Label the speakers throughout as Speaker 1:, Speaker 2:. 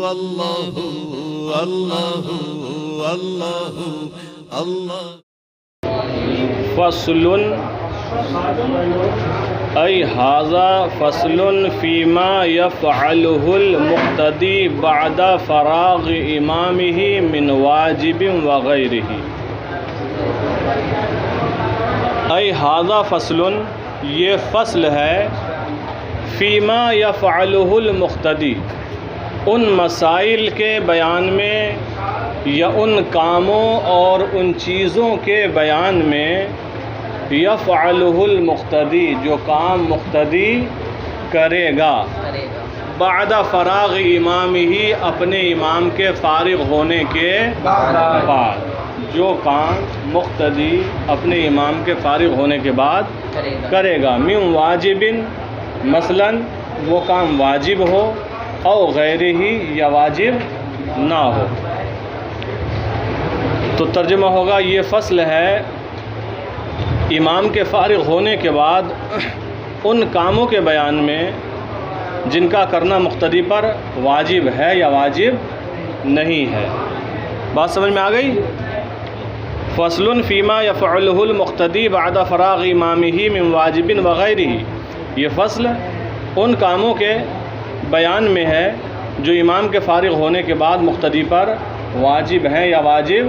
Speaker 1: اللہ اللہ اللہ اللہ۔
Speaker 2: فصل ای ھذا فصل فیما یفعلہ المقتدی بعد فراغ امامہ من واجب وغیرہ۔ ای ھذا فصل، یہ فصل ہے، فیما یفعلہ المقتدی، ان مسائل کے بیان میں یا ان کاموں اور ان چیزوں کے بیان میں، یفعلہ المقتدی، جو کام مقتدی کرے گا، بعد فراغ امامہ، اپنے امام کے فارغ ہونے کے بعد، جو کام مقتدی اپنے امام کے فارغ ہونے کے بعد کرے گا، من واجب، مثلا وہ کام واجب ہو، او غیر ہی، یا واجب نہ ہو۔ تو ترجمہ ہوگا، یہ فصل ہے امام کے فارغ ہونے کے بعد ان کاموں کے بیان میں جن کا کرنا مقتدی پر واجب ہے یا واجب نہیں ہے۔ بات سمجھ میں آ گئی؟ فصل فیما یفعلہ المقتدی بعد فراغ امامہ من واجب وغیرہ، یہ فصل ان کاموں کے بیان میں ہے جو امام کے فارغ ہونے کے بعد مقتدی پر واجب ہیں یا واجب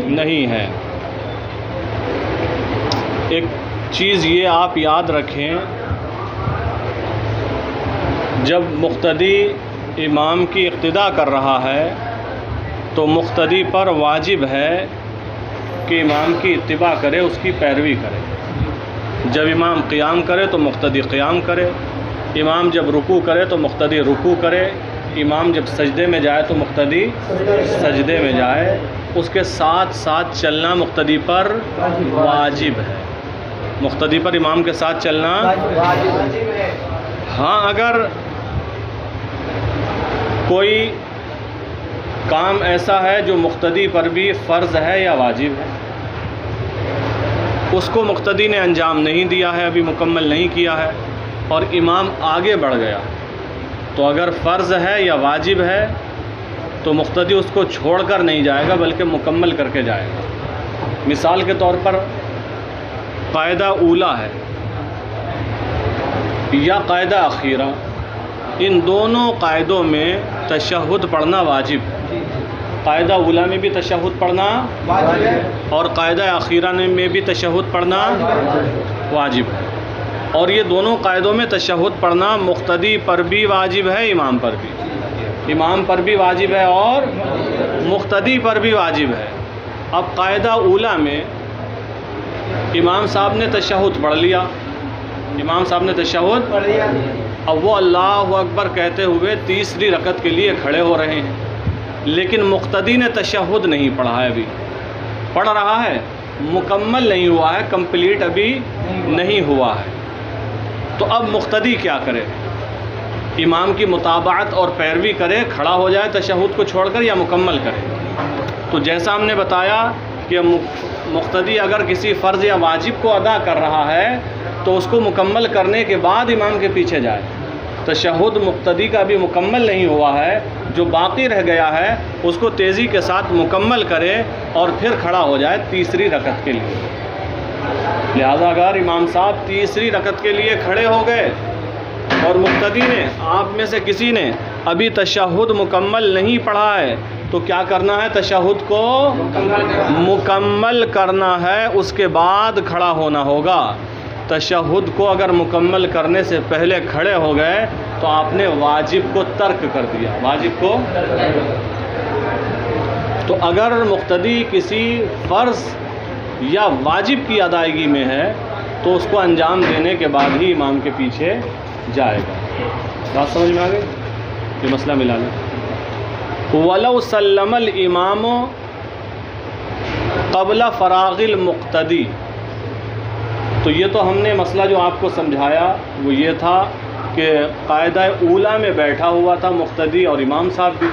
Speaker 2: نہیں ہے۔ ایک چیز یہ آپ یاد رکھیں، جب مقتدی امام کی اقتداء کر رہا ہے تو مقتدی پر واجب ہے کہ امام کی اتباع کرے، اس کی پیروی کرے۔ جب امام قیام کرے تو مقتدی قیام کرے، امام جب رکوع کرے تو مقتدی رکوع کرے، امام جب سجدے میں جائے تو مقتدی سجدے میں جائے، اس کے ساتھ ساتھ چلنا مقتدی پر واجب ہے۔ مقتدی پر امام کے ساتھ چلنا ہاں، اگر کوئی کام ایسا ہے جو مقتدی پر بھی فرض ہے یا واجب ہے، اس کو مقتدی نے انجام نہیں دیا ہے، ابھی مکمل نہیں کیا ہے، اور امام آگے بڑھ گیا، تو اگر فرض ہے یا واجب ہے تو مقتدی اس کو چھوڑ کر نہیں جائے گا بلکہ مکمل کر کے جائے گا۔ مثال کے طور پر قاعدہ اولیٰ ہے یا قاعدہ اخیرہ، ان دونوں قاعدوں میں تشہد پڑھنا واجب ہے۔ قاعدہ اولیٰ میں بھی تشہد پڑھنا واجب ہے اور قاعدہ اخیرہ میں بھی تشہد پڑھنا واجب ہے، اور یہ دونوں قاعدوں میں تشہد پڑھنا مقتدی پر بھی واجب ہے، امام پر بھی واجب ہے اور مقتدی پر بھی واجب ہے۔ اب قاعدہ اولیٰ میں امام صاحب نے تشہد پڑھ لیا، اب وہ اللہ اکبر کہتے ہوئے تیسری رکعت کے لیے کھڑے ہو رہے ہیں، لیکن مقتدی نے تشہد نہیں پڑھا ہے، ابھی پڑھ رہا ہے، مکمل نہیں ہوا ہے، کمپلیٹ ابھی نہیں ہوا ہے۔ تو اب مقتدی کیا کرے؟ امام کی متابعت اور پیروی کرے، کھڑا ہو جائے تشہد کو چھوڑ کر، یا مکمل کرے؟ تو جیسا ہم نے بتایا کہ مقتدی اگر کسی فرض یا واجب کو ادا کر رہا ہے تو اس کو مکمل کرنے کے بعد امام کے پیچھے جائے۔ تشہد مقتدی کا بھی مکمل نہیں ہوا ہے، جو باقی رہ گیا ہے اس کو تیزی کے ساتھ مکمل کرے اور پھر کھڑا ہو جائے تیسری رکعت کے لیے۔ لہذا اگر امام صاحب تیسری رکعت کے لیے کھڑے ہو گئے اور مقتدی نے، آپ میں سے کسی نے ابھی تشہد مکمل نہیں پڑھا ہے، تو کیا کرنا ہے؟ تشہد کو مکمل کرنا ہے، اس کے بعد کھڑا ہونا ہوگا۔ تشہد کو اگر مکمل کرنے سے پہلے کھڑے ہو گئے تو آپ نے واجب کو ترک کر دیا، تو اگر مقتدی کسی فرض یا واجب کی ادائیگی میں ہے تو اس کو انجام دینے کے بعد ہی امام کے پیچھے جائے گا۔ بات سمجھ میں آ گئی؟ یہ مسئلہ ملا لیں۔ وَلَوْ سَلَّمَ الْإِمَامُ قَبْلَ فَرَاغِ الْمُقْتَدِي، تو یہ تو ہم نے مسئلہ جو آپ کو سمجھایا وہ یہ تھا کہ قاعدہ اولیٰ میں بیٹھا ہوا تھا مقتدی اور امام صاحب بھی،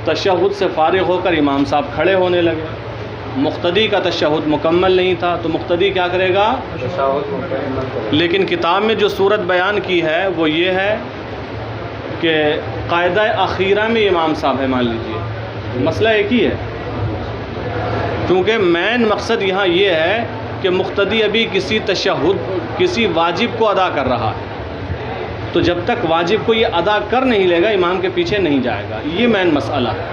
Speaker 2: تشہد سے فارغ ہو کر امام صاحب کھڑے ہونے لگے، مقتدی کا تشہد مکمل نہیں تھا، تو مقتدی کیا کرے گا؟ لیکن کتاب میں جو صورت بیان کی ہے وہ یہ ہے کہ قاعدہ اخیرہ میں امام صاحب ہے، مان لیجئے مسئلہ ایک ہی ہے، کیونکہ مین مقصد یہاں یہ ہے کہ مقتدی ابھی کسی تشہد کسی واجب کو ادا کر رہا ہے، تو جب تک واجب کو یہ ادا کر نہیں لے گا امام کے پیچھے نہیں جائے گا، یہ مین مسئلہ ہے۔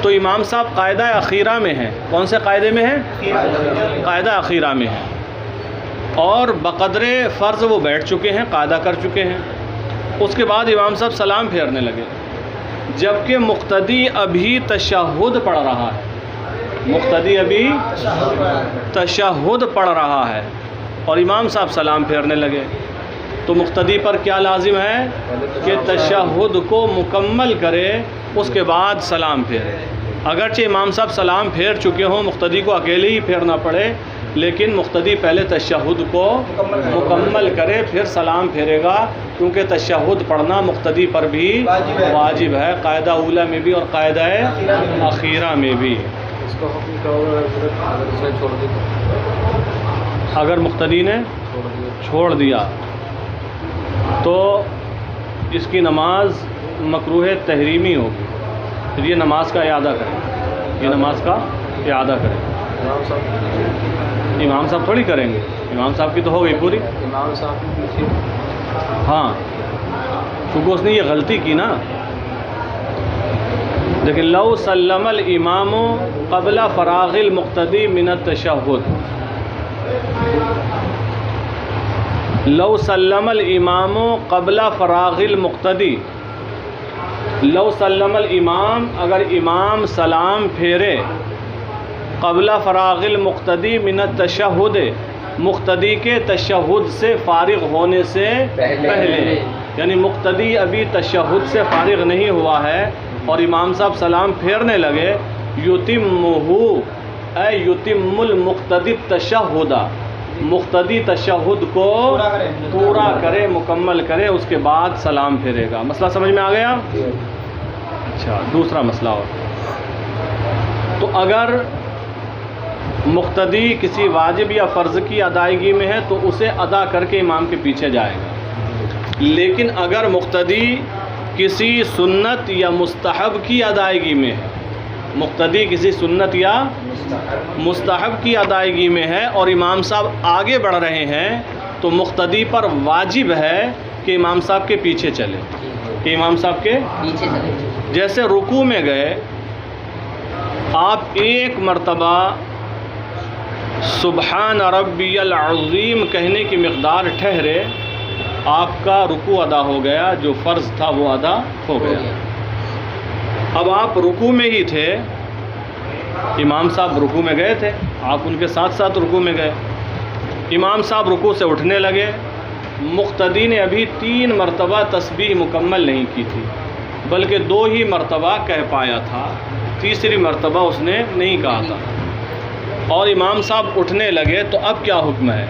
Speaker 2: تو امام صاحب قاعدہ اخیرہ میں ہیں، کون سے قاعدے میں ہیں؟ قاعدہ اخیرہ میں ہیں، اور بقدر فرض وہ بیٹھ چکے ہیں، قاعدہ کر چکے ہیں۔ اس کے بعد امام صاحب سلام پھیرنے لگے، جبکہ مقتدی ابھی تشہد پڑھ رہا ہے، مقتدی ابھی تشہد پڑھ رہا ہے اور امام صاحب سلام پھیرنے لگے، تو مقتدی پر کیا لازم ہے کہ تشہد کو مکمل کرے، اس کے بعد سلام پھیرے۔ اگرچہ امام صاحب سلام پھیر چکے ہوں، مقتدی کو اکیلے ہی پھیرنا پڑے، لیکن مقتدی پہلے تشہد کو مکمل کرے پھر سلام پھیرے گا، کیونکہ تشہد پڑھنا مقتدی پر بھی واجب ہے، قاعدہ اولیٰ میں بھی اور قاعدہ اخیرہ میں بھی۔ اگر مقتدی نے چھوڑ دیا تو اس کی نماز مکروہ تحریمی ہوگی، پھر یہ نماز کا اعادہ کریں، یہ نماز کا اعادہ کریں۔ امام صاحب تھوڑی کریں گے، امام صاحب کی تو ہو گئی پوری،
Speaker 3: امام صاحب کے پیچھے
Speaker 2: ہاں، چونکہ اس نے یہ غلطی کی نا۔ لیکن لو سلم الامام قبل فراغ المقتدی من التشہد، لو سلم الامام قبل فراغ المقتدی، لو سلم الامام، اگر امام سلام پھیرے قبل فراغ المقتدی من التشہد، مقتدی کے تشہد سے فارغ ہونے سے پہلے، یعنی مقتدی ابھی تشہد سے فارغ نہیں ہوا ہے اور امام صاحب سلام پھیرنے لگے، یتمہ اے یتم المقتدی التشہد، مقتدی تشہد کو پورا کرے، مکمل کرے، اس کے بعد سلام پھیرے گا۔ مسئلہ سمجھ میں آ گیا؟ اچھا، دوسرا مسئلہ اور، تو اگر مقتدی کسی واجب یا فرض کی ادائیگی میں ہے تو اسے ادا کر کے امام کے پیچھے جائے گا، لیکن اگر مقتدی کسی سنت یا مستحب کی ادائیگی میں ہے، مقتدی کسی سنت یا مستحب کی ادائیگی میں ہے اور امام صاحب آگے بڑھ رہے ہیں، تو مقتدی پر واجب ہے کہ امام صاحب کے پیچھے چلے، کہ امام صاحب کے
Speaker 3: پیچھے چلے۔
Speaker 2: جیسے رکوع میں گئے، آپ ایک مرتبہ سبحان ربی العظیم کہنے کی مقدار ٹھہرے، آپ کا رکوع ادا ہو گیا، جو فرض تھا وہ ادا ہو گیا۔ اب آپ رکوع میں ہی تھے، امام صاحب رکوع میں گئے تھے، آپ ان کے ساتھ ساتھ رکوع میں گئے، امام صاحب رکوع سے اٹھنے لگے، مقتدی نے ابھی 3 مرتبہ تسبیح مکمل نہیں کی تھی، بلکہ 2 ہی مرتبہ کہہ پایا تھا، تیسری مرتبہ اس نے نہیں کہا تھا، اور امام صاحب اٹھنے لگے، تو اب کیا حکم ہے؟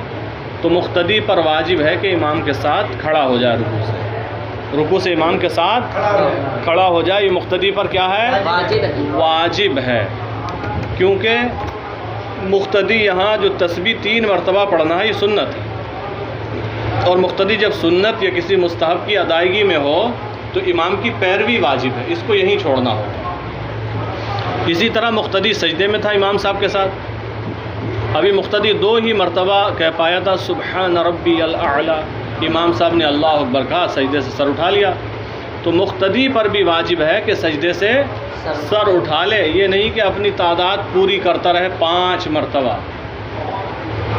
Speaker 2: تو مقتدی پر واجب ہے کہ امام کے ساتھ کھڑا ہو جائے، رکوع سے امام کے ساتھ کھڑا ہو جائے، یہ مقتدی پر کیا ہے؟ واجب ہے، کیونکہ مقتدی یہاں جو تسبیح 3 مرتبہ پڑھنا ہے یہ سنت ہے، اور مقتدی جب سنت یا کسی مستحب کی ادائیگی میں ہو تو امام کی پیروی واجب ہے، اس کو یہیں چھوڑنا ہوگا۔ اسی طرح مقتدی سجدے میں تھا امام صاحب کے ساتھ، ابھی مقتدی 2 ہی مرتبہ کہہ پایا تھا سبحان ربی الاعلیٰ، امام صاحب نے اللہ اکبر کہا، سجدے سے سر اٹھا لیا، تو مقتدی پر بھی واجب ہے کہ سجدے سے سر اٹھا لے، یہ نہیں کہ اپنی تعداد پوری کرتا رہے 5 مرتبہ۔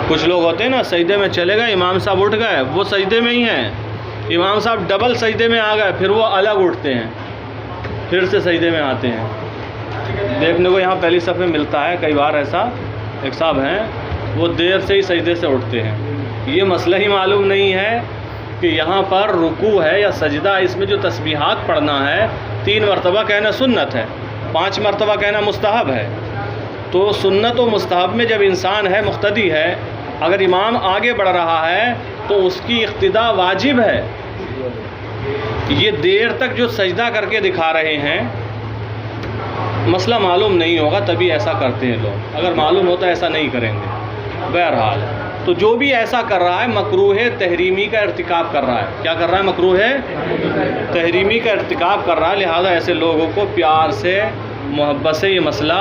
Speaker 2: کچھ لوگ ہوتے ہیں نا، سجدے میں چلے گئے، امام صاحب اٹھ گئے، وہ سجدے میں ہی ہیں، امام صاحب ڈبل سجدے میں آ گئے، پھر وہ الگ اٹھتے ہیں، پھر سے سجدے میں آتے ہیں۔ دیکھنے کو یہاں پہلی صف میں ملتا ہے کئی بار ایسا، ایک صاحب ہیں وہ دیر سے ہی سجدے سے اٹھتے ہیں، یہ مسئلہ ہی معلوم نہیں ہے کہ یہاں پر رکوع ہے یا سجدہ، اس میں جو تسبیحات پڑھنا ہے 3 مرتبہ کہنا سنت ہے، 5 مرتبہ کہنا مستحب ہے، تو سنت و مستحب میں جب انسان ہے، مقتدی ہے، اگر امام آگے بڑھ رہا ہے تو اس کی اقتداء واجب ہے۔ یہ دیر تک جو سجدہ کر کے دکھا رہے ہیں، مسئلہ معلوم نہیں ہوگا تبھی ایسا کرتے ہیں لوگ، اگر معلوم ہوتا ہے ایسا نہیں کریں گے۔ بہرحال تو جو بھی ایسا کر رہا ہے مکروہ تحریمی کا ارتکاب کر رہا ہے. کیا کر رہا ہے؟ مکروہ تحریمی کا ارتکاب کر رہا ہے. لہذا ایسے لوگوں کو پیار سے محبت سے یہ مسئلہ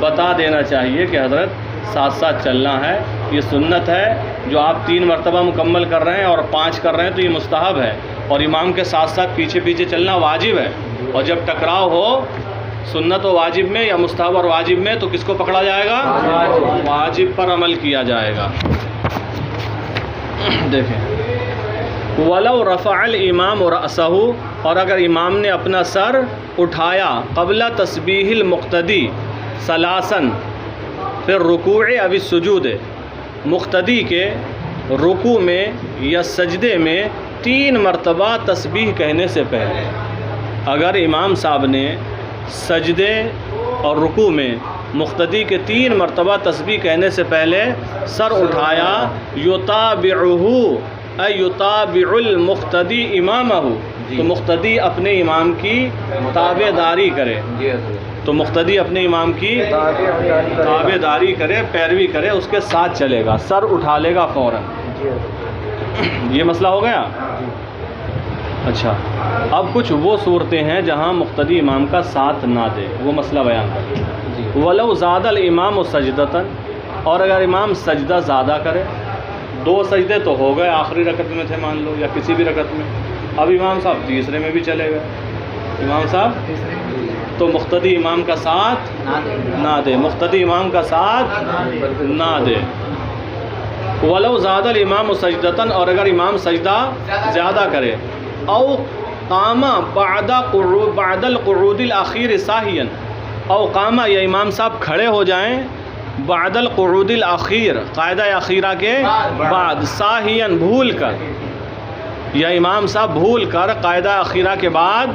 Speaker 2: بتا دینا چاہیے کہ حضرت ساتھ ساتھ چلنا ہے، یہ سنت ہے. جو آپ 3 مرتبہ مکمل کر رہے ہیں اور 5 کر رہے ہیں تو یہ مستحب ہے، اور امام کے ساتھ ساتھ پیچھے پیچھے چلنا واجب ہے. اور جب ٹکراؤ ہو سنت و واجب میں یا مستحب اور واجب میں تو کس کو پکڑا جائے گا؟ واجب پر عمل کیا جائے گا. دیکھیں وَلَوْ رَفَعَ الْإِمَامُ رَأْسَهُ، اور اگر امام نے اپنا سر اٹھایا قبل تسبیح المقتدی ثلاثاً فی الرکوع او السجود، مقتدی کے رکوع میں یا سجدے میں 3 مرتبہ تسبیح کہنے سے پہلے. اگر امام صاحب نے سجدے اور رکوع میں مقتدی کے 3 مرتبہ تسبیح کہنے سے پہلے سر اٹھایا، یتابعہ اے یتابع المقتدی امامہ، تو مقتدی اپنے امام کی تابع داری کرے. تو مقتدی اپنے امام کی تابع داری کرے، پیروی کرے، اس کے ساتھ چلے گا، سر اٹھا لے گا فوراً. یہ مسئلہ ہو گیا. اچھا اب کچھ وہ صورتیں ہیں جہاں مقتدی امام کا ساتھ نہ دے، وہ مسئلہ بیان کریں. وَلَوْ زَادَ الْإِمَامُ سَجْدَةً، اور اگر امام سجدہ زیادہ کرے، 2 سجدے تو ہو گئے آخری رکعت میں تھے مان لو یا کسی بھی رکعت میں، اب امام صاحب تیسرے میں بھی چلے گئے، امام صاحب تو مقتدی امام کا ساتھ نہ دے، مقتدی امام کا ساتھ نہ دے. وَلَوْ زَادَ الْإِمَامُ سَجْدَةً، اور اگر امام سجدہ زیادہ کرے، او قام بعد القعود الاخیر ساہیا، او قام یا امام صاحب کھڑے ہو جائیں بعد القعود الاخیر، قاعدہ اخیرہ کے بعد، ساہیا بھول کر، یا امام صاحب بھول کر قاعدہ اخیرہ کے بعد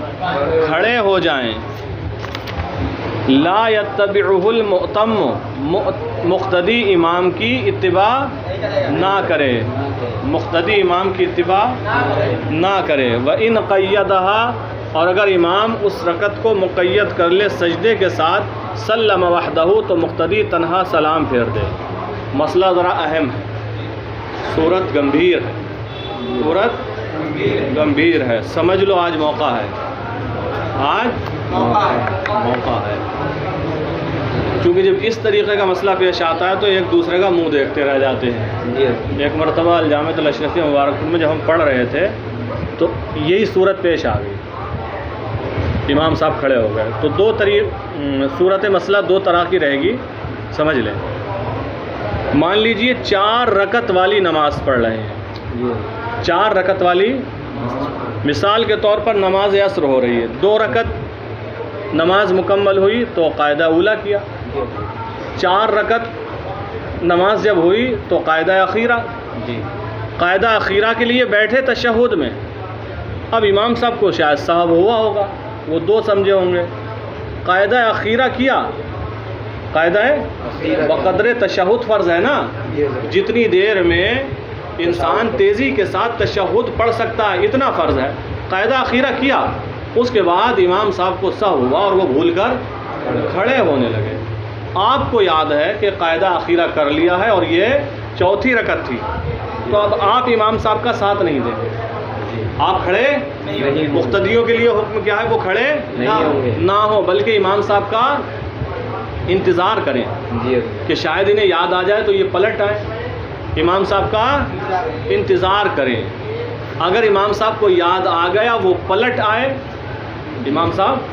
Speaker 2: کھڑے ہو جائیں. لا یتبعہ المؤتم، مقتدی امام کی اتباع نہ کرے، مقتدی امام کی اتباع نہ کرے. وَإِنْ قَيَّدَهَا، اور اگر امام اس رکعت کو مقید کر لے سجدے کے ساتھ، سلم وحدہ، تو مقتدی تنہا سلام پھیر دے. مسئلہ ذرا اہم ہے، صورت گمبھیر ہے، صورت گمبھیر ہے، سمجھ لو آج موقع ہے، آج موقع ہے. چونکہ جب اس طریقے کا مسئلہ پیش آتا ہے تو ایک دوسرے کا منہ دیکھتے رہ جاتے ہیں. ایک مرتبہ الجامعۃ الاشرفیہ مبارک میں جب ہم پڑھ رہے تھے تو یہی صورت پیش آ گئی، امام صاحب کھڑے ہو گئے. تو صورت مسئلہ 2 طرح کی رہے گی، سمجھ لیں. مان لیجئے 4 رکعت والی نماز پڑھ رہے ہیں، 4 رکعت والی، مثال کے طور پر نماز عصر ہو رہی ہے، 2 رکعت نماز مکمل ہوئی تو قاعدہ اولیٰ کیا، 4 رکعت نماز جب ہوئی تو قاعدہ اخیرہ، قاعدہ اخیرہ کے لیے بیٹھے تشہد میں. اب امام صاحب کو شاید صاحب ہوا ہوگا، وہ 2 سمجھے ہوں گے، قاعدہ اخیرہ کیا، قاعدہ بقدر تشہد فرض ہے نا، جتنی دیر میں انسان تیزی کے ساتھ تشہد پڑھ سکتا ہے اتنا فرض ہے، قاعدہ اخیرہ کیا. اس کے بعد امام صاحب کو سہو ہوا اور وہ بھول کر کھڑے ہونے لگے. آپ کو یاد ہے کہ قاعدہ اخیرہ کر لیا ہے اور یہ 4تھی رکعت تھی، تو اب آپ امام صاحب کا ساتھ نہیں دیں گے، آپ کھڑے، مقتدیوں کے لیے حکم کیا ہے، وہ کھڑے نہ ہو بلکہ امام صاحب کا انتظار کریں کہ شاید انہیں یاد آ جائے تو یہ پلٹ آئے. امام صاحب کا انتظار کریں. اگر امام صاحب کو یاد آ گیا وہ پلٹ آئے، امام صاحب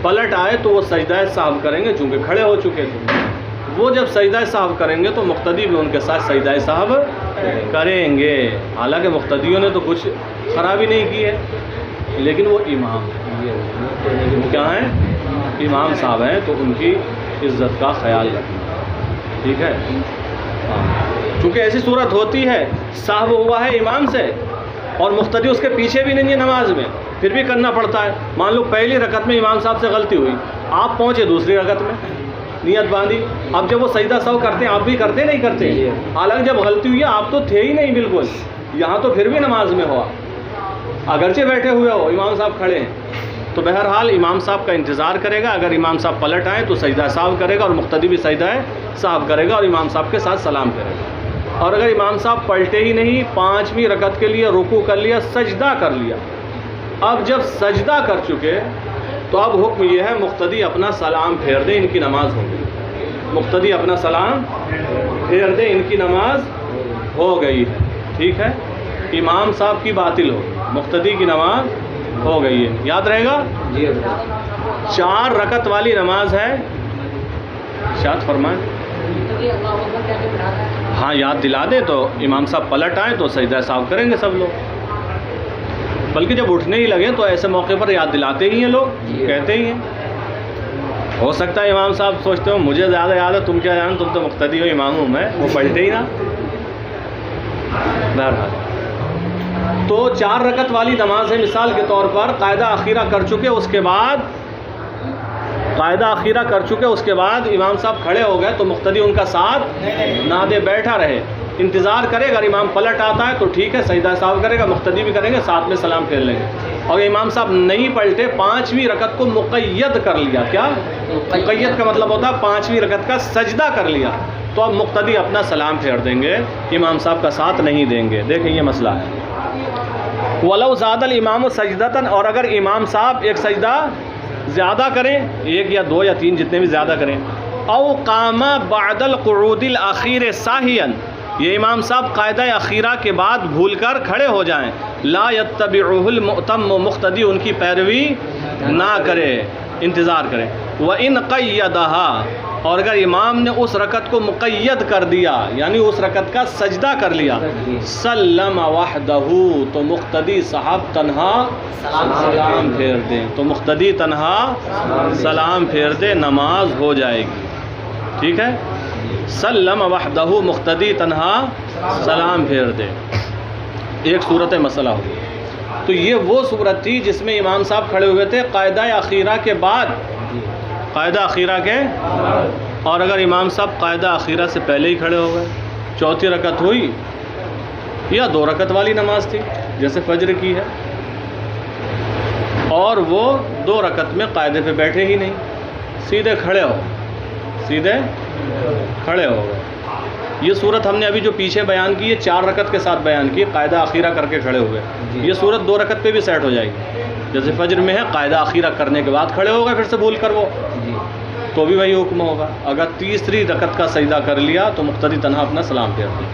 Speaker 2: پلٹ آئے تو وہ سجدہ سہو کریں گے چونکہ کھڑے ہو چکے تھے. وہ جب سجدہ سہو کریں گے تو مقتدی بھی ان کے ساتھ سجدہ سہو کریں گے. حالانکہ مقتدیوں نے تو کچھ خرابی نہیں کی ہے، لیکن وہ امام ہیں، کیا ہیں، امام صاحب ہیں، تو ان کی عزت کا خیال رکھنا. ٹھیک ہے، چونکہ ایسی صورت ہوتی ہے صاحب ہوا ہے امام سے اور مقتدی اس کے پیچھے بھی نہیں ہے نماز میں، پھر بھی کرنا پڑتا ہے. مان لو پہلی رکعت میں امام صاحب سے غلطی ہوئی، آپ پہنچے دوسری رکعت میں، نیت باندھی، اب جب وہ سجدہ سہو کرتے ہیں آپ بھی کرتے نہیں کرتے، حالانکہ جب غلطی ہوئی آپ تو تھے ہی نہیں بالکل، یہاں تو پھر بھی نماز میں ہوا، اگرچہ بیٹھے ہوئے ہو امام صاحب کھڑے ہیں. تو بہرحال امام صاحب کا انتظار کرے گا. اگر امام صاحب پلٹ آئیں تو سجدہ سہو کرے گا اور مقتدی بھی سجدہ سہو کرے گا اور امام صاحب کے ساتھ سلام کرے گا. اور اگر امام صاحب پلٹے ہی نہیں، 5ویں رکعت کے لیے رکوع کر لیا، سجدہ کر لیا، اب جب سجدہ کر چکے تو اب حکم یہ ہے مقتدی اپنا سلام پھیر دیں، ان کی نماز ہو گئی۔ مقتدی اپنا سلام پھیر دیں، ان کی نماز ہو گئی ہے، ٹھیک ہے، امام صاحب کی باطل ہو، مقتدی کی نماز ہو گئی ہے۔ یاد رہے گا؟ 4 رکعت والی نماز ہے، ارشاد فرمائیں۔ ہاں یاد دلا دیں تو امام صاحب پلٹ آئیں تو سجدہ صاحب کریں گے سب لوگ، بلکہ جب اٹھنے ہی لگے تو ایسے موقع پر یاد دلاتے ہی ہیں لوگ، کہتے ہی ہیں۔ ہو سکتا ہے امام صاحب سوچتے ہو مجھے زیادہ یاد ہے، تم کیا جان، تم تو مقتدی ہو، امام ہوں میں، وہ پلٹے ہی نا۔ بہرحال تو 4 رکعت والی نماز ہے، مثال کے طور پر قاعدہ اخیرہ کر چکے، اس کے بعد امام صاحب کھڑے ہو گئے تو مقتدی ان کا ساتھ نہ دے، بیٹھا رہے، انتظار کرے، اگر امام پلٹ آتا ہے تو ٹھیک ہے، سجدہ صاحب کرے گا، مقتدی بھی کریں گے، ساتھ میں سلام پھیر لیں گے۔ اور امام صاحب نہیں پلٹے، 5ویں رکعت کو مقید کر لیا، کیا مقید کا مطلب ہوتا ہے 5ویں رکعت کا سجدہ کر لیا، تو اب مقتدی اپنا سلام پھیر دیں گے، امام صاحب کا ساتھ نہیں دیں گے۔ دیکھیں یہ مسئلہ ہے۔ وَلَوْ زَادَ الْإِمَامُ سَجْدَةً، اور اگر امام صاحب ایک سجدہ زیادہ کریں، 1 یا 2 یا 3 جتنے بھی زیادہ کریں، او قام بعد القعود الاخیر ساہیا، یہ امام صاحب قاعدہ اخیرہ کے بعد بھول کر کھڑے ہو جائیں، لا یتبعہ المؤتم، مقتدی ان کی پیروی نہ کرے، انتظار کریں۔ وَإِنْ قَيَّدَهَا، اور اگر امام نے اس رکعت کو مقید کر دیا، یعنی اس رکعت کا سجدہ کر لیا، سلم وحدہ، تو مقتدی صاحب تنہا سلام پھیر دیں، تو مقتدی تنہا سلام پھیر دے، نماز ہو جائے گی، ٹھیک ہے۔ سلم وحدہ، مقتدی تنہا سلام پھیر دے، ایک صورت مسئلہ ہو۔ تو یہ وہ صورت تھی جس میں امام صاحب کھڑے ہوئے تھے قاعدہ اخیرہ کے بعد، قاعدہ اخیرہ کے، اور اگر امام صاحب قاعدہ اخیرہ سے پہلے ہی کھڑے ہو گئے، 4تھی رکعت ہوئی یا 2 رکعت والی نماز تھی جیسے فجر کی ہے، اور وہ 2 رکعت میں قاعدے پہ بیٹھے ہی نہیں، سیدھے کھڑے ہو گئے۔ یہ صورت ہم نے ابھی جو پیچھے بیان کی ہے 4 رکعت کے ساتھ بیان کی، قاعدہ اخیرہ کر کے کھڑے ہوئے، یہ صورت 2 رکعت پہ بھی سیٹ ہو جائے گی، جیسے فجر میں ہے قاعدہ اخیرہ کرنے کے بعد کھڑے ہو گئے، پھر سے بھول کر وہ، تو بھی وہی حکم ہوگا۔ اگر 3ری رکعت کا سجدہ کر لیا تو مقتدی تنہا اپنا سلام پھیر دے۔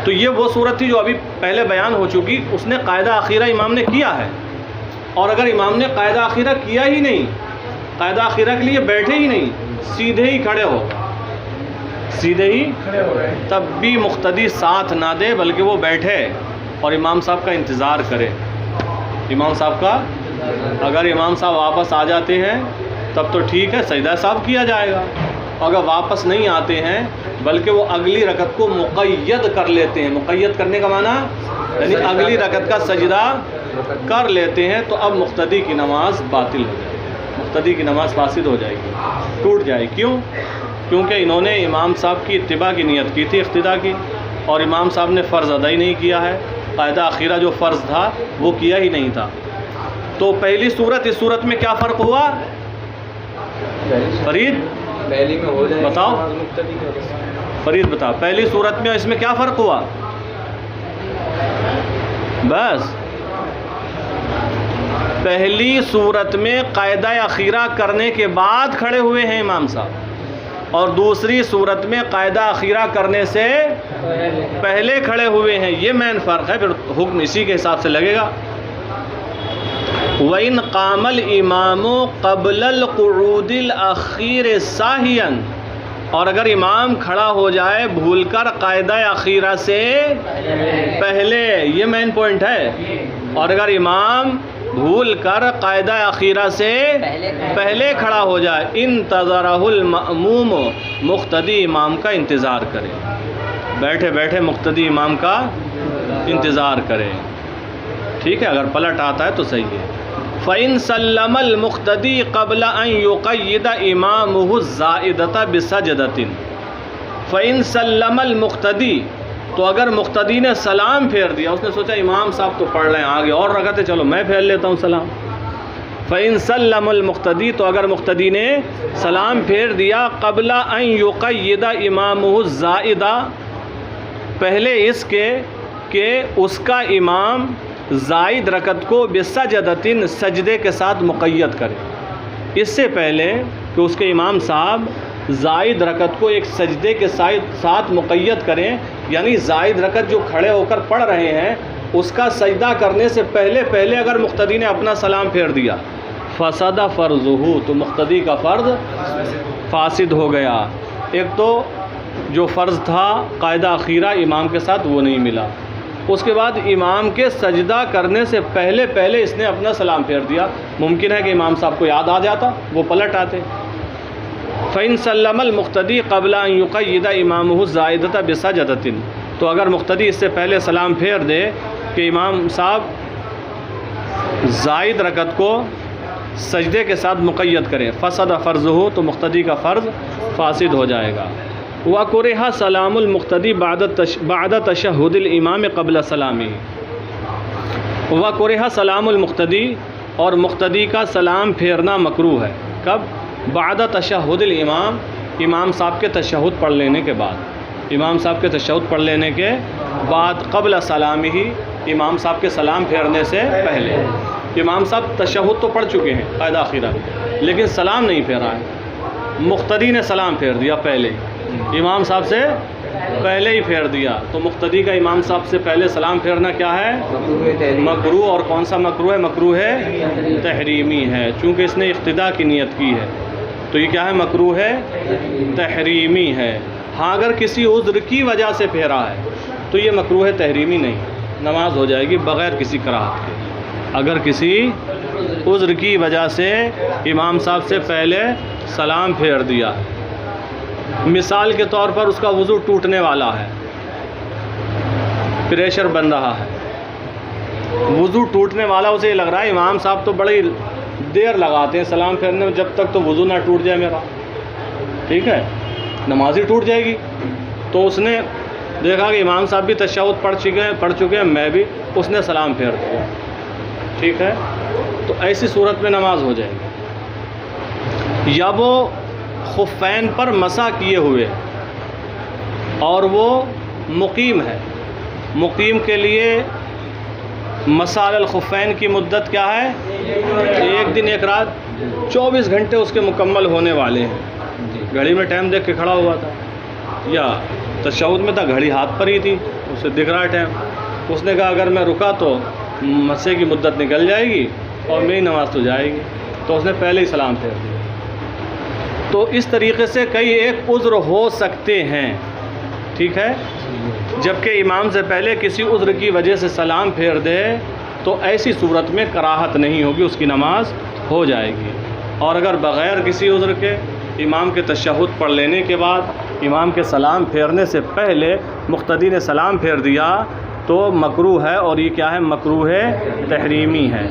Speaker 2: تو یہ وہ صورت تھی جو ابھی پہلے بیان ہو چکی، اس نے قاعدہ اخیرہ امام نے کیا ہے، اور اگر امام نے قاعدہ اخیرہ کیا ہی نہیں، قاعدہ اخیرہ کے لیے بیٹھے ہی نہیں، سیدھے ہی کھڑے ہو گئے، تب بھی مقتدی ساتھ نہ دے، بلکہ وہ بیٹھے اور امام صاحب کا انتظار کرے۔ امام صاحب کا، اگر امام صاحب واپس آ جاتے ہیں تب تو ٹھیک ہے، سجدہ صاحب کیا جائے گا، اگر واپس نہیں آتے ہیں بلکہ وہ اگلی رکعت کو مقید کر لیتے ہیں، مقید کرنے کا معنی یعنی اگلی رکعت کا سجدہ کر لیتے ہیں، تو اب مقتدی کی نماز باطل ہو جائے گی، مقتدی کی نماز فاسد ہو جائے گی، ٹوٹ جائے گی۔ کیوں؟ کیونکہ انہوں نے امام صاحب کی اتباع کی نیت کی تھی، اقتداء کی، اور امام صاحب نے فرض ادا ہی نہیں کیا ہے، قاعدہ اخیرہ جو فرض تھا وہ کیا ہی نہیں تھا۔ تو پہلی صورت، اس صورت میں کیا فرق ہوا؟ فرید بتاؤ، فرید بتا، پہلی صورت میں اس میں کیا فرق ہوا؟ بس پہلی صورت میں قاعدہ اخیرہ کرنے کے بعد کھڑے ہوئے ہیں امام صاحب، اور دوسری صورت میں قاعدہ اخیرہ کرنے سے پہلے کھڑے ہوئے ہیں، یہ مین فرق ہے، پھر حکم اسی کے حساب سے لگے گا۔ وَإِنْ قَامَ الْإِمَامُ قَبْلَ الْقُعُودِ الْأَخِيرِ سَاهِيًا، اور اگر امام کھڑا ہو جائے بھول کر قاعدہ اخیرہ سے پہلے، یہ مین پوائنٹ ہے، اور اگر امام بھول کر قاعدہ اخیرہ سے پہلے کھڑا ہو جائے، انتظرہ المأموم، مقتدی امام کا انتظار کرے، بیٹھے بیٹھے مقتدی امام کا انتظار کرے، ٹھیک ہے، اگر پلٹ آتا ہے تو صحیح ہے۔ فَإِن سَلَّمَ الْمُقْتَدِي قَبْلَ أَن يُقَيِّدَ إِمَامُهُ الزَّائِدَةَ بِسَجْدَةٍ، فَإِن سَلَّمَ الْمُقْتَدِي، تو اگر مقتدی نے سلام پھیر دیا، اس نے سوچا امام صاحب تو پڑھ رہے ہیں آگے اور رکعتیں، چلو میں پھیر لیتا ہوں سلام، فَإِن سَلَّمَ الْمُقْتَدِي، تو اگر مقتدی نے سلام پھیر دیا، قَبْلَ أَن يُقَيِّدَ إِمَامُهُ الزَّائِدَةَ، پہلے اس کے کہ اس کا امام زائد رکعت کو بسجدتن سجدے کے ساتھ مقید کرے، اس سے پہلے کہ اس کے امام صاحب زائد رکعت کو ایک سجدے کے ساتھ مقید کریں، یعنی زائد رکعت جو کھڑے ہو کر پڑھ رہے ہیں اس کا سجدہ کرنے سے پہلے اگر مقتدی نے اپنا سلام پھیر دیا فسد فرضہ، تو مقتدی کا فرض فاسد ہو گیا۔ ایک تو جو فرض تھا قاعدہ اخیرہ امام کے ساتھ وہ نہیں ملا، اس کے بعد امام کے سجدہ کرنے سے پہلے اس نے اپنا سلام پھیر دیا۔ ممکن ہے کہ امام صاحب کو یاد آ جاتا، وہ پلٹ آتے۔ فَإِن سَلَّمَ الْمُقْتَدِي قَبْلَ أَن يُقَيِّدَ إِمَامُهُ الزَّائِدَةَ بِسَجْدَةٍ، تو اگر مقتدی اس سے پہلے سلام پھیر دے کہ امام صاحب زائد رکعت کو سجدے کے ساتھ مقید کریں فسد فرضہ، تو مقتدی کا فرض فاسد ہو جائے گا۔ وَكُرِهَ سَلَامُ الْمُقْتَدِي بَعْدَ تَشَهُّدِ الْإِمَامِ قَبْلَ سَلَامِهِ، وَكُرِهَ سَلَامُ الْمُقْتَدِي، اور مقتدی کا سلام پھیرنا مکروہ ہے۔ کب؟ بعد تشہد الامام، امام صاحب کے تشہد پڑھ لینے کے بعد، امام صاحب کے تشہد پڑھ لینے کے بعد، قبل سلامہ، امام صاحب کے سلام پھیرنے سے پہلے۔ امام صاحب تشہد تو پڑھ چکے ہیں قاعدہ اخیرہ، لیکن سلام نہیں پھیرا ہے، مقتدی نے سلام پھیر دیا پہلے، امام صاحب سے پہلے ہی پھیر دیا، تو مقتدی کا امام صاحب سے پہلے سلام پھیرنا کیا ہے؟ مکروہ۔ اور کون سا مکروہ ہے؟ مکروہ ہے تحریمی ہے، چونکہ اس نے اقتداء کی نیت کی ہے، تو یہ کیا ہے؟ مکروہ ہے تحریمی ہے۔ ہاں اگر کسی عذر کی وجہ سے پھیرا ہے تو یہ مکروہ تحریمی نہیں، نماز ہو جائے گی بغیر کسی کراہت کے۔ اگر کسی عذر کی وجہ سے امام صاحب سے پہلے سلام پھیر دیا، مثال کے طور پر اس کا وضو ٹوٹنے والا ہے، پریشر بن رہا ہے، وضو ٹوٹنے والا، اسے یہ لگ رہا ہے امام صاحب تو بڑی دیر لگاتے ہیں سلام پھیرنے میں، جب تک تو وضو نہ ٹوٹ جائے میرا، ٹھیک ہے، نماز ہی ٹوٹ جائے گی۔ تو اس نے دیکھا کہ امام صاحب بھی تشہد پڑھ چکے ہیں، میں بھی، اس نے سلام پھیر دیا، ٹھیک ہے، تو ایسی صورت میں نماز ہو جائے گی۔ یا وہ خفین پر مسح کیے ہوئے اور وہ مقیم ہے، مقیم کے لیے مسح علی الخفین کی مدت کیا ہے؟ 1 دن 1 رات، 24 گھنٹے اس کے مکمل ہونے والے ہیں۔ گھڑی میں ٹائم دیکھ کے کھڑا ہوا تھا، یا تشہد میں تھا، گھڑی ہاتھ پر ہی تھی، اسے دکھ رہا ہے ٹائم، اس نے کہا اگر میں رکا تو مسح کی مدت نکل جائے گی اور میری نماز تو جائے گی، تو اس نے پہلے ہی سلام پھیر دیا۔ تو اس طریقے سے کئی ایک عذر ہو سکتے ہیں، ٹھیک ہے، جبکہ امام سے پہلے کسی عذر کی وجہ سے سلام پھیر دے تو ایسی صورت میں کراہت نہیں ہوگی، اس کی نماز ہو جائے گی۔ اور اگر بغیر کسی عذر کے امام کے تشہد پڑھ لینے کے بعد امام کے سلام پھیرنے سے پہلے مقتدی نے سلام پھیر دیا تو مکروہ ہے، اور یہ کیا ہے؟ مکروہ تحریمی ہے۔